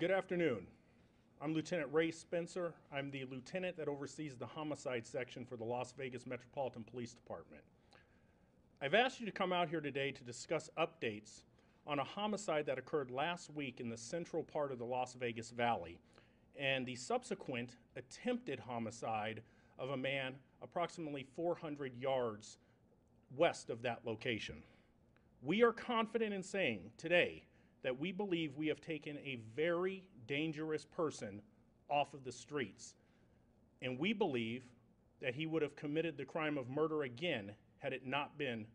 Good afternoon. I'm Lieutenant Ray Spencer. I'm the lieutenant that oversees the homicide section for the Las Vegas Metropolitan Police Department. I've asked you to come out here today to discuss updates on a homicide that occurred last week in the central part of the Las Vegas Valley and the subsequent attempted homicide of a man approximately 400 yards west of that location. We are confident in saying today that we believe we have taken a very dangerous person off of the streets. And we believe that he would have committed the crime of murder again had it not been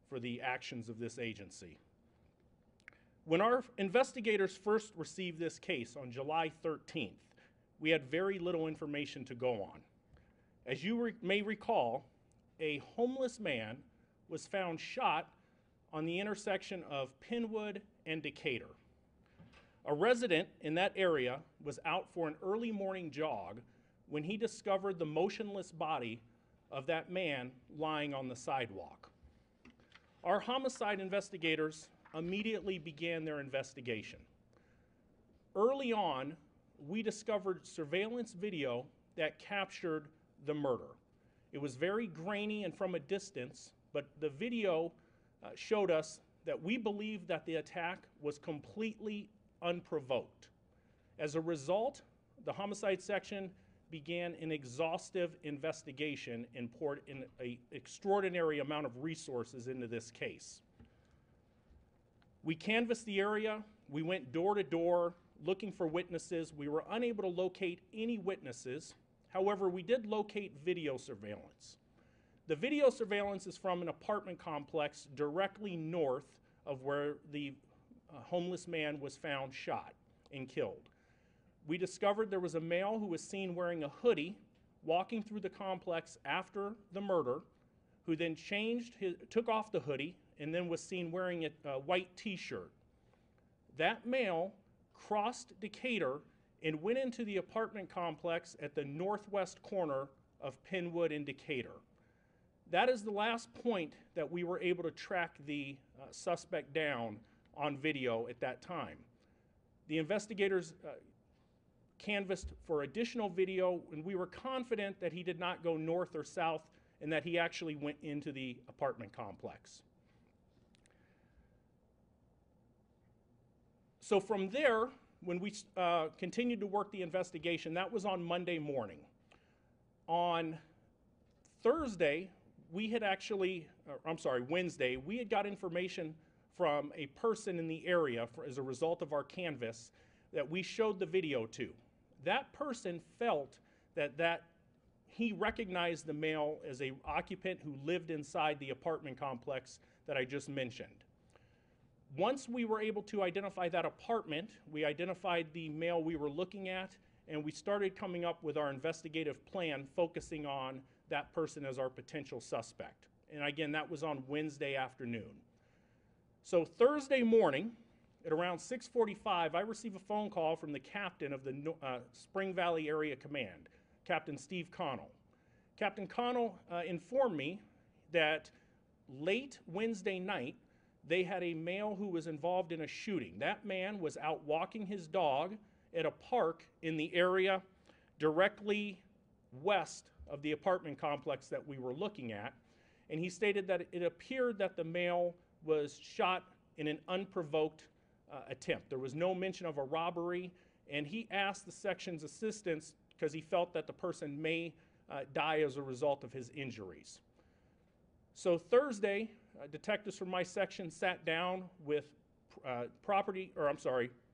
for the actions of this agency. When our investigators first received this case on July 13th, we had very little information to go on. As you may recall, a homeless man was found shot on the intersection of Penwood and Decatur. A resident in that area was out for an early morning jog when he discovered the motionless body of that man lying on the sidewalk. Our homicide investigators immediately began their investigation. Early on, we discovered surveillance video that captured the murder. It was very grainy and from a distance, but the video showed us that we believe that the attack was completely unprovoked. As a result, the homicide section began an exhaustive investigation and poured in an extraordinary amount of resources into this case. We canvassed the area, we went door to door looking for witnesses. We were unable to locate any witnesses. However, we did locate video surveillance. The video surveillance is from an apartment complex directly north of where the homeless man was found shot and killed. We discovered there was a male who was seen wearing a hoodie walking through the complex after the murder, who then took off the hoodie and then was seen wearing a white t-shirt. That male crossed Decatur and went into the apartment complex at the northwest corner of Penwood and Decatur. That is the last point that we were able to track the suspect down on video at that time. The investigators canvassed for additional video, and we were confident that he did not go north or south and that he actually went into the apartment complex. So from there, when we continued to work the investigation, that was on Monday morning. On Thursday, Wednesday, we had got information from a person in the area as a result of our canvass that we showed the video to. That person felt that he recognized the male as an occupant who lived inside the apartment complex that I just mentioned. Once we were able to identify that apartment, we identified the male we were looking at, and we started coming up with our investigative plan focusing on that person as our potential suspect. And again, that was on Wednesday afternoon. So Thursday morning, at around 6:45, I received a phone call from the captain of the Spring Valley Area Command, Captain Steve Connell. Captain Connell informed me that late Wednesday night, they had a male who was involved in a shooting. That man was out walking his dog at a park in the area directly west of the apartment complex that we were looking at, and he stated that it appeared that the male was shot in an unprovoked attempt. There was no mention of a robbery, and he asked the section's assistance because he felt that the person may die as a result of his injuries. So Thursday, detectives from my section sat down with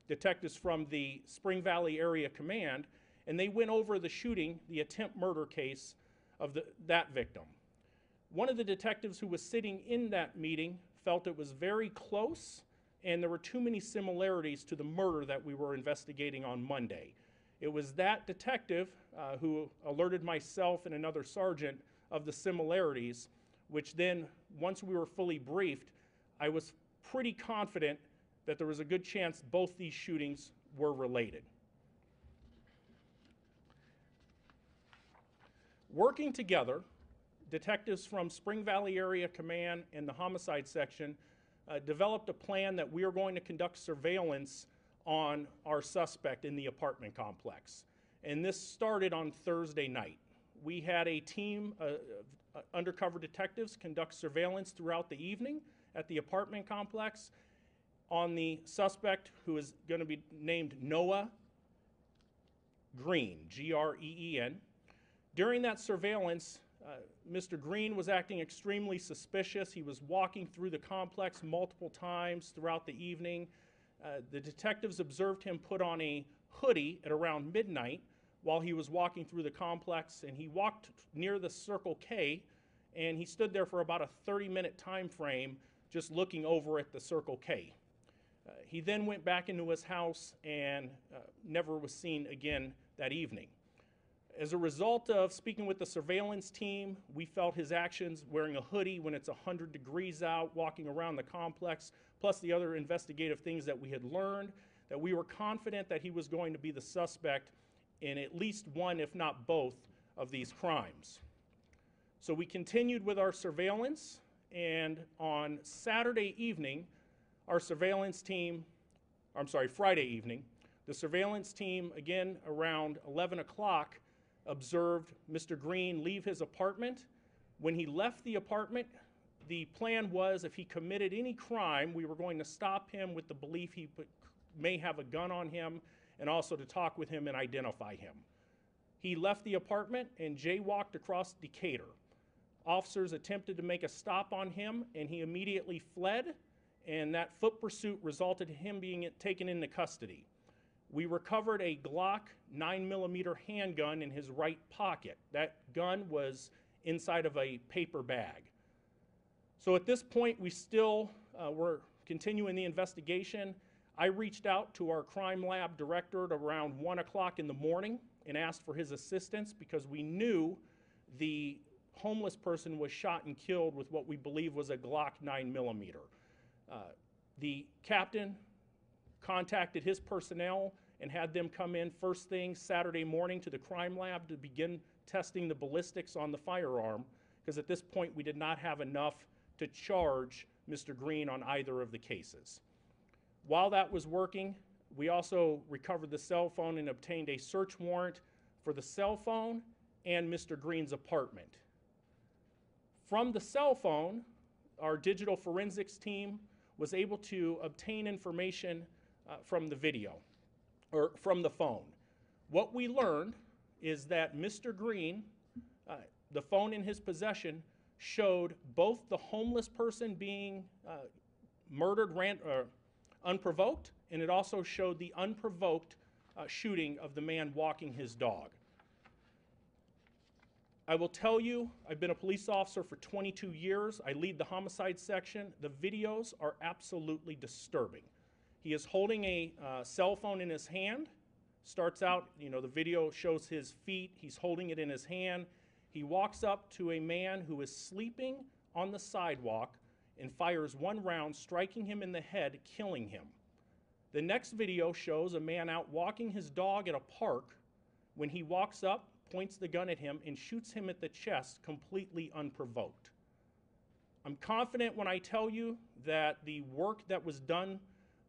detectives from the Spring Valley Area Command, and they went over the shooting, the attempt murder case of that victim. One of the detectives who was sitting in that meeting felt it was very close and there were too many similarities to the murder that we were investigating on Monday. It was that detective who alerted myself and another sergeant of the similarities, which then, once we were fully briefed, I was pretty confident that there was a good chance both these shootings were related. Working together, detectives from Spring Valley Area Command and the Homicide Section developed a plan that we are going to conduct surveillance on our suspect in the apartment complex. And this started on Thursday night. We had a team of undercover detectives conduct surveillance throughout the evening at the apartment complex on the suspect, who is going to be named Noah Green, Green. During that surveillance, Mr. Green was acting extremely suspicious. He was walking through the complex multiple times throughout the evening. The detectives observed him put on a hoodie at around midnight while he was walking through the complex, and he walked near the Circle K, and he stood there for about a 30-minute time frame just looking over at the Circle K. He then went back into his house and never was seen again that evening. As a result of speaking with the surveillance team, we felt his actions, wearing a hoodie when it's 100 degrees out, walking around the complex, plus the other investigative things that we had learned, that we were confident that he was going to be the suspect in at least one, if not both, of these crimes. So we continued with our surveillance, and on Saturday evening, Friday evening, the surveillance team, again around 11 o'clock, observed Mr. Green leave his apartment. When he left the apartment, the plan was if he committed any crime, we were going to stop him with the belief he may have a gun on him, and also to talk with him and identify him. He left the apartment and jaywalked across Decatur. Officers attempted to make a stop on him, and he immediately fled, and that foot pursuit resulted in him being taken into custody. We recovered a Glock 9mm handgun in his right pocket. That gun was inside of a paper bag. So at this point, we still were continuing the investigation. I reached out to our crime lab director at around 1 o'clock in the morning and asked for his assistance because we knew the homeless person was shot and killed with what we believe was a Glock 9mm. The captain contacted his personnel and had them come in first thing Saturday morning to the crime lab to begin testing the ballistics on the firearm, because at this point we did not have enough to charge Mr. Green on either of the cases. While that was working, we also recovered the cell phone and obtained a search warrant for the cell phone and Mr. Green's apartment. From the cell phone, our digital forensics team was able to obtain information from the video, or from the phone. What we learned is that Mr. Green, the phone in his possession, showed both the homeless person being murdered unprovoked, and it also showed the unprovoked shooting of the man walking his dog. I will tell you, I've been a police officer for 22 years. I lead the homicide section. The videos are absolutely disturbing. He is holding a cell phone in his hand. Starts out, the video shows his feet. He's holding it in his hand. He walks up to a man who is sleeping on the sidewalk and fires one round, striking him in the head, killing him. The next video shows a man out walking his dog at a park. When he walks up, points the gun at him, and shoots him at the chest completely unprovoked. I'm confident when I tell you that the work that was done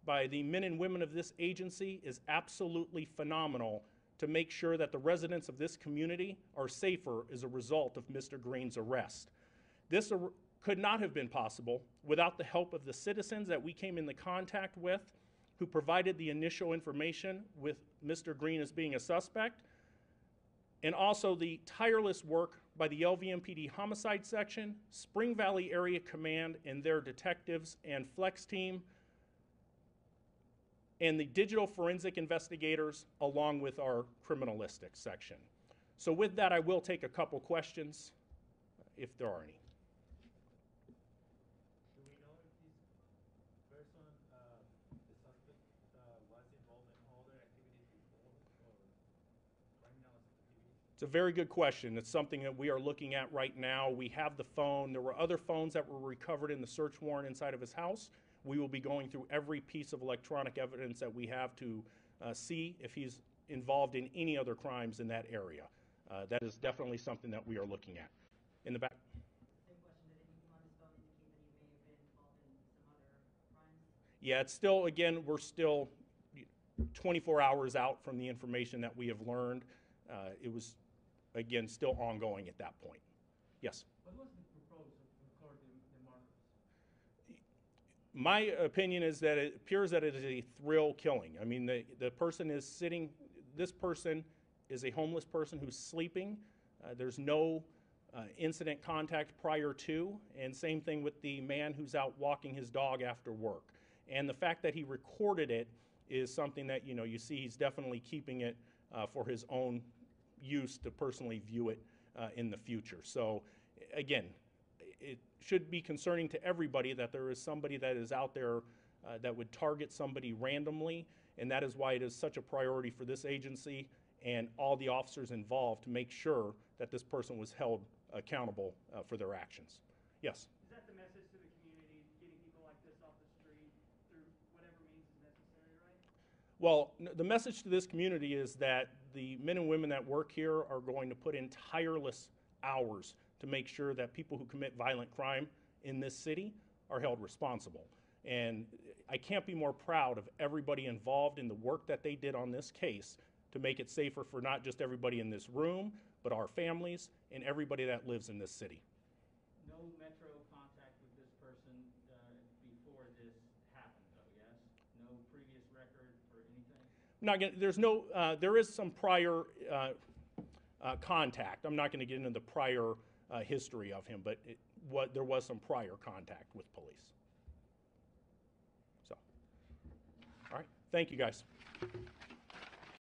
by the men and women of this agency is absolutely phenomenal to make sure that the residents of this community are safer as a result of Mr. Green's arrest. This could not have been possible without the help of the citizens that we came into contact with, who provided the initial information with Mr. Green as being a suspect, and also the tireless work by the LVMPD Homicide Section, Spring Valley Area Command and their detectives and flex team, and the digital forensic investigators, along with our criminalistic section. So with that, I will take a couple questions, if there are any. Do we know if this person, the suspect, was involved in other activities before, or criminal activities? It's a very good question. It's something that we are looking at right now. We have the phone. There were other phones that were recovered in the search warrant inside of his house. We will be going through every piece of electronic evidence that we have to see if he's involved in any other crimes in that area. That is definitely something that we are looking at. In the back. Same question, did anything on his phone indicate that he may have been involved in some other crimes? Yeah, it's still, again, we're still 24 hours out from the information that we have learned. It was, again, still ongoing at that point. Yes? What was the purpose of recording the murders? My opinion is that it appears that it is a thrill killing. I mean, the person is sitting, this person is a homeless person who's sleeping. There's no incident contact prior to, and same thing with the man who's out walking his dog after work. And the fact that he recorded it is something that, you know, you see he's definitely keeping it for his own use to personally view it in the future. So again, it should be concerning to everybody that there is somebody that is out there that would target somebody randomly, and that is why it is such a priority for this agency and all the officers involved to make sure that this person was held accountable for their actions. Yes? Is that the message to the community, getting people like this off the street through whatever means is necessary, right? Well, the message to this community is that the men and women that work here are going to put in tireless hours to make sure that people who commit violent crime in this city are held responsible. And I can't be more proud of everybody involved in the work that they did on this case to make it safer for not just everybody in this room, but our families and everybody that lives in this city. No Metro contact with this person before this happened, though, yes? No previous record or anything? Not gonna, there's no, there is some prior contact. I'm not going to get into the prior history of him, but there was some prior contact with police. So, all right, thank you guys.